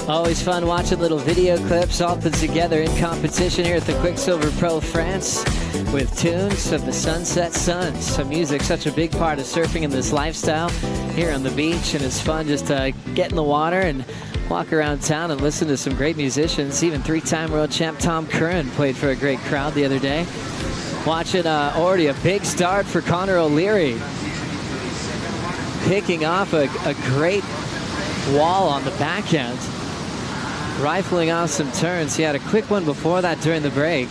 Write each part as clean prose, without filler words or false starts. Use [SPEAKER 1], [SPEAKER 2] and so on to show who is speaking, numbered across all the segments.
[SPEAKER 1] Always fun watching little video clips all put together in competition here at the Quiksilver Pro France with tunes of the Sunset Suns. So music, such a big part of surfing in this lifestyle here on the beach, and it's fun just to get in the water and walk around town and listen to some great musicians. Even three-time world champ Tom Curran played for a great crowd the other day. Watching already a big start for Connor O'Leary, picking off a great wall on the backhand, rifling off some turns. He had a quick one before that during the break,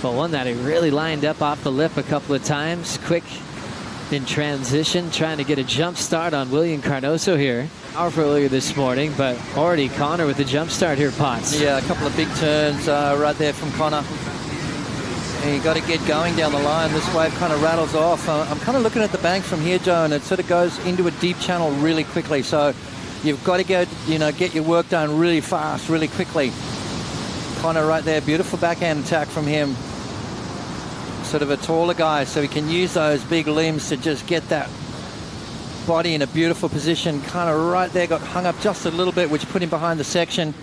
[SPEAKER 1] but one that he really lined up off the lip a couple of times. Quick in transition, trying to get a jump start on Willian Cardoso here. Powerful earlier this morning, but already Connor with the jump start here, Potts.
[SPEAKER 2] Yeah, a couple of big turns right there from Connor. And you got to get going down the line. This wave kind of rattles off. I'm kind of looking at the bank from here, Joe, and it sort of goes into a deep channel really quickly. So you've got to go, get your work done really fast, really quickly. Connor right there, beautiful backhand attack from him. Sort of a taller guy, so he can use those big limbs to just get that body in a beautiful position. Kind of right there, got hung up just a little bit, which put him behind the section,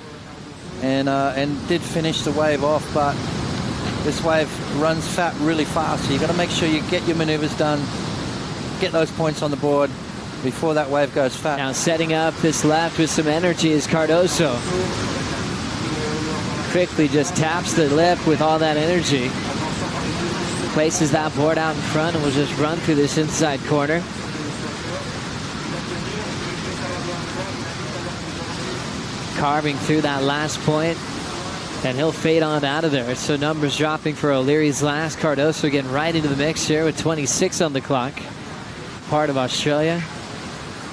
[SPEAKER 2] and did finish the wave off. But this wave runs fat really fast, so you've got to make sure you get your maneuvers done, get those points on the board before that wave goes fat.
[SPEAKER 1] Now setting up this left with some energy is Cardoso. Quickly just taps the lip with all that energy. Places that board out in front and will just run through this inside corner. Carving through that last point, and he'll fade on out of there. So numbers dropping for O'Leary's last. Cardoso getting right into the mix here with 26 on the clock. Part of Australia.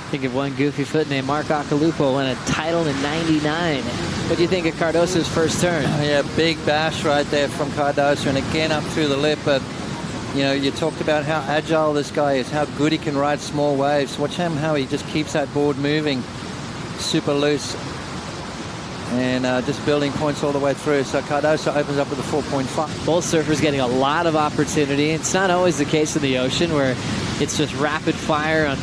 [SPEAKER 1] Think of one goofy foot named Mark Akalupo won a title in '99. What do you think of Cardoso's first turn?
[SPEAKER 2] Yeah, big bash right there from Cardoso, and again up through the lip. But you talked about how agile this guy is, how good he can ride small waves. Watch him, how he just keeps that board moving, super loose, and just building points all the way through. So Cardoso opens up with a 4.5.
[SPEAKER 1] Both surfers getting a lot of opportunity. It's not always the case in the ocean where it's just rapid fire on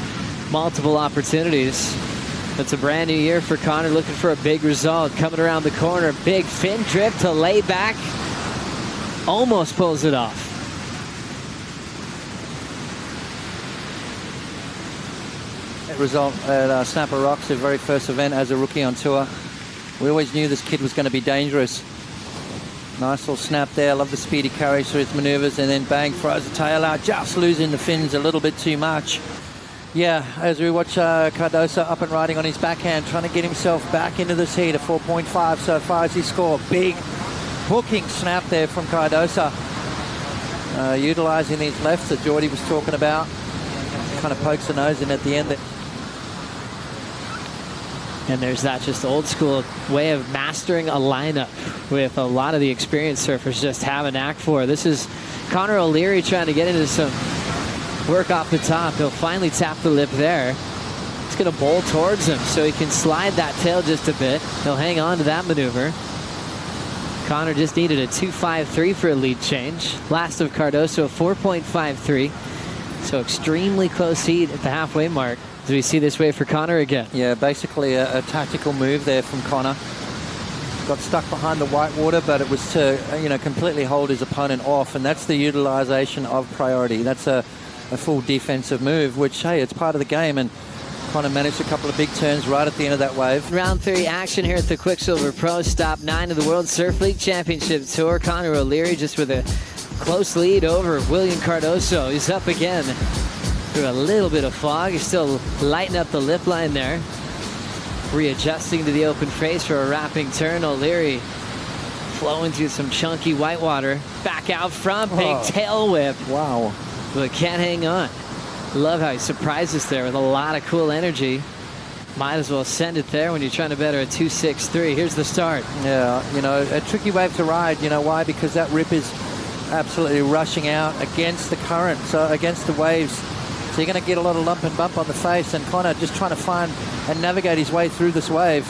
[SPEAKER 1] multiple opportunities. It's a brand new year for Connor, looking for a big result. Coming around the corner, big fin drift to lay back. Almost pulls it off.
[SPEAKER 2] That result at Snapper Rocks, the very first event as a rookie on tour. We always knew this kid was going to be dangerous. Nice little snap there. Love the speed he carries through his maneuvers, and then bang, throws the tail out, just losing the fins a little bit too much. Yeah, as we watch Cardoso up and riding on his backhand, trying to get himself back into this heat, a 4.5 so far as he scored. Big hooking snap there from Cardoso. Utilising these lefts that Geordie was talking about. Kind of pokes the nose in at the end there.
[SPEAKER 1] And there's that just old school way of mastering a lineup with a lot of the experienced surfers just have a knack for. This is Connor O'Leary trying to get into some work off the top. He'll finally tap the lip there. It's going to bowl towards him so he can slide that tail just a bit. He'll hang on to that maneuver. Connor just needed a 2.53 for a lead change. Last of Cardoso, 4.53. So extremely close heat at the halfway mark. Do we see this way for Connor again?
[SPEAKER 2] Yeah, basically a tactical move there from Connor. Got stuck behind the white water, but it was to completely hold his opponent off, and that's the utilization of priority. That's a full defensive move, which, hey, it's part of the game, and Connor managed a couple of big turns right at the end of that wave.
[SPEAKER 1] Round 3 action here at the Quiksilver Pro. Stop 9 of the World Surf League Championship Tour. Connor O'Leary just with a close lead over Willian Cardoso. He's up again through a little bit of fog. He's still lighting up the lip line there. Readjusting to the open face for a wrapping turn. O'Leary flowing through some chunky whitewater. Back out front, big tail whip.
[SPEAKER 2] Wow.
[SPEAKER 1] But can't hang on. Love how he surprises there with a lot of cool energy. Might as well send it there when you're trying to better a 2.63. Here's the start.
[SPEAKER 2] Yeah, a tricky wave to ride. You know why? Because that rip is absolutely rushing out against the current, so against the waves. So you're going to get a lot of lump and bump on the face, and Connor just trying to find and navigate his way through this wave.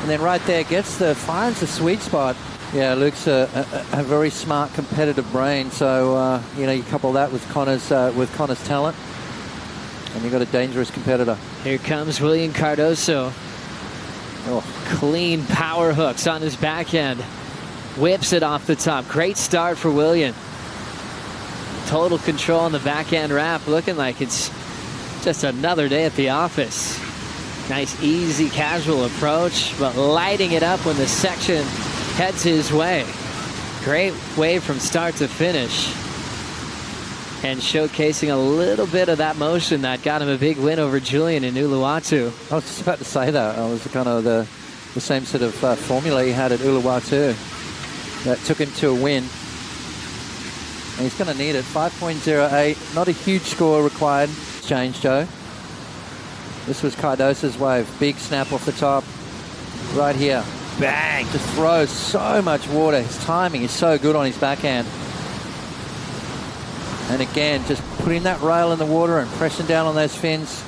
[SPEAKER 2] And then right there finds the sweet spot. Yeah, Luke's a very smart competitive brain. So you couple that with Connor's talent, and you've got a dangerous competitor.
[SPEAKER 1] Here comes Willian Cardoso.
[SPEAKER 2] Oh.
[SPEAKER 1] Clean power hooks on his backhand. Whips it off the top. Great start for Willian. Total control on the backhand wrap. Looking like it's just another day at the office. Nice, easy, casual approach, but lighting it up when the section heads his way. Great wave from start to finish. And showcasing a little bit of that motion that got him a big win over Julian in Uluwatu.
[SPEAKER 2] I was just about to say that. I was kind of the same sort of formula he had at Uluwatu that took him to a win. And he's going to need it. 5.08. Not a huge score required. Change, Joe. This was Cardoso's wave. Big snap off the top. Right here. Bang! Just throws so much water. His timing is so good on his backhand. And again, just putting that rail in the water and pressing down on those fins.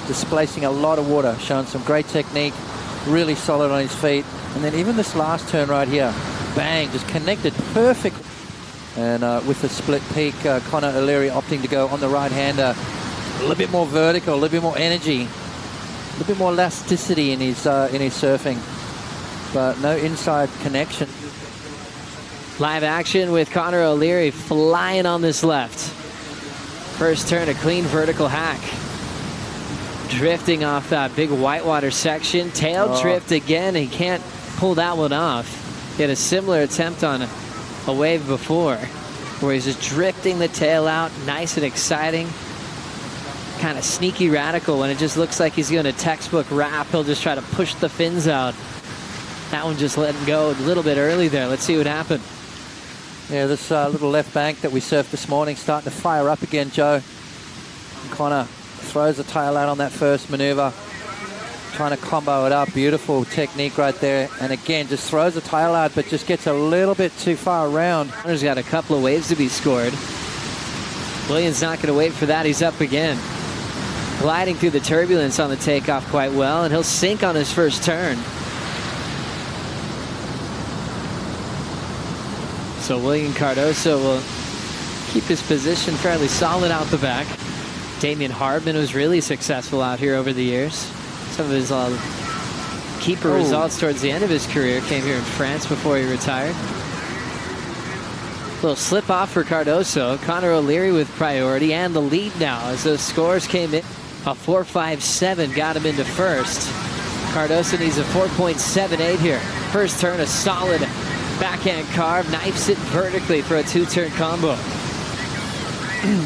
[SPEAKER 2] Displacing a lot of water. Showing some great technique. Really solid on his feet. And then even this last turn right here. Bang! Just connected perfectly. And with the split peak, Connor O'Leary opting to go on the right-hander. A little bit more vertical, a little bit more energy. A little bit more elasticity in his surfing. But no inside connection.
[SPEAKER 1] Live action with Connor O'Leary flying on this left. First turn, a clean vertical hack. Drifting off that big whitewater section. Tail drift again. He can't pull that one off. He had a similar attempt on a wave before, where he's just drifting the tail out. Nice and exciting. Kind of sneaky radical when it just looks like he's doing a textbook wrap. He'll just try to push the fins out. That one just letting go a little bit early there. Let's see what happened.
[SPEAKER 2] Yeah, this little left bank that we surfed this morning starting to fire up again, Joe. And Connor throws the tail out on that first maneuver. Trying to combo it up. Beautiful technique right there. And again, just throws the tail out, but just gets a little bit too far around.
[SPEAKER 1] Connor's got a couple of waves to be scored. Willian's not going to wait for that. He's up again. Gliding through the turbulence on the takeoff quite well, and he'll sink on his first turn. So Willian Cardoso will keep his position fairly solid out the back. Damian Hardman was really successful out here over the years. Some of his keeper results towards the end of his career came here in France before he retired. Little slip off for Cardoso. Connor O'Leary with priority and the lead now as those scores came in. A 4.57 got him into first. Cardoso needs a 4.78 here. First turn, a solid backhand carve. Knifes it vertically for a two-turn combo.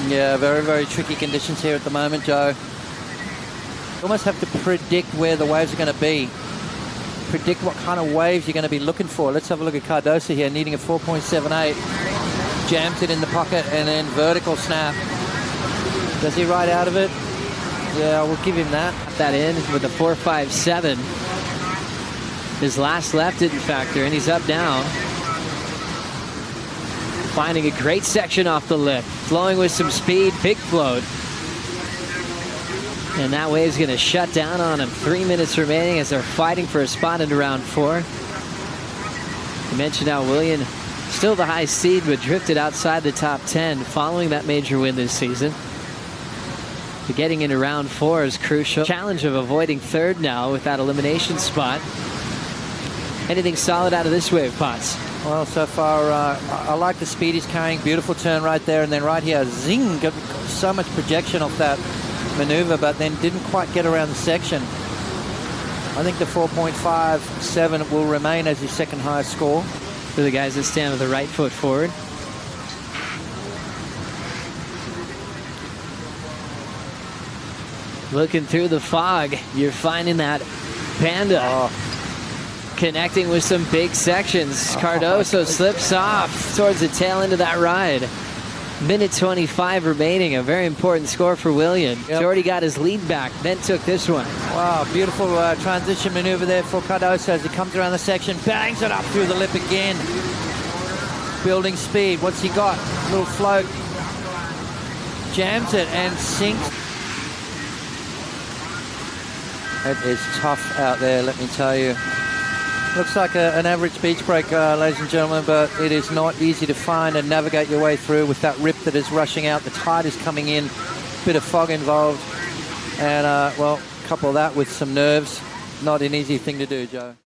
[SPEAKER 2] Yeah, very, very tricky conditions here at the moment, Joe. You almost have to predict where the waves are going to be. Predict what kind of waves you're going to be looking for. Let's have a look at Cardoso here, needing a 4.78. Jams it in the pocket and then vertical snap. Does he ride out of it? Yeah, we'll give him that.
[SPEAKER 1] That in with a 4.57. His last left didn't factor, and he's up down. Finding a great section off the lip. Flowing with some speed, big float. And that wave's going to shut down on him. 3 minutes remaining as they're fighting for a spot into round 4. You mentioned how Willian, still the high seed, but drifted outside the top 10 following that major win this season. But getting into round 4 is crucial. Challenge of avoiding third now with that elimination spot. Anything solid out of this wave, Potts?
[SPEAKER 2] Well, so far, I like the speed he's carrying. Beautiful turn right there. And then right here, zing, got so much projection off that maneuver, but then didn't quite get around the section. I think the 4.57 will remain as his second highest score.
[SPEAKER 1] For the guys that stand with the right foot forward. Looking through the fog, you're finding that Panda connecting with some big sections. Cardoso slips off towards the tail end of that ride. Minute 25 remaining, a very important score for Willian. He's already got his lead back. Then took this one.
[SPEAKER 2] Wow, beautiful transition maneuver there for Cardoso as he comes around the section, bangs it up through the lip again. Building speed. What's he got? Little float. Jams it and sinks. It is tough out there, let me tell you. Looks like an average beach break, ladies and gentlemen, but it is not easy to find and navigate your way through with that rip that is rushing out. The tide is coming in, bit of fog involved, and well, couple that with some nerves. not an easy thing to do, Joe.